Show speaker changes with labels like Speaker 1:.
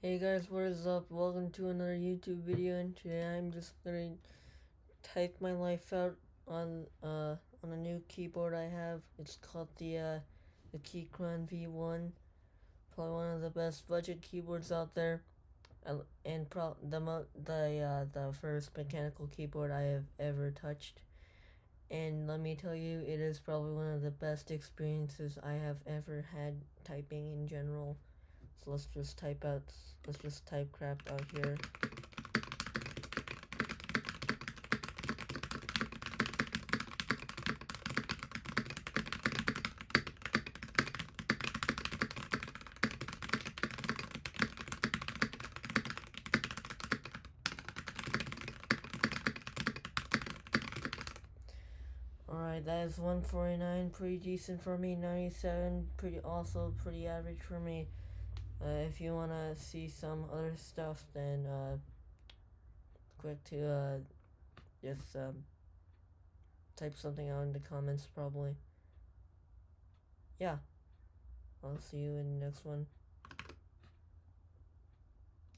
Speaker 1: Hey guys, what is up? Welcome to another YouTube video, and today I'm just gonna type my life out on a new keyboard I have. It's called the Keychron V1. Probably one of the best budget keyboards out there, and the first mechanical keyboard I have ever touched. And let me tell you, it is probably one of the best experiences I have ever had typing in general. So let's just type crap out here. Alright, that is 149, pretty decent for me. 97, pretty average for me. If you wanna see some other stuff, then click to just type something out in the comments probably. Yeah, I'll see you in the next one.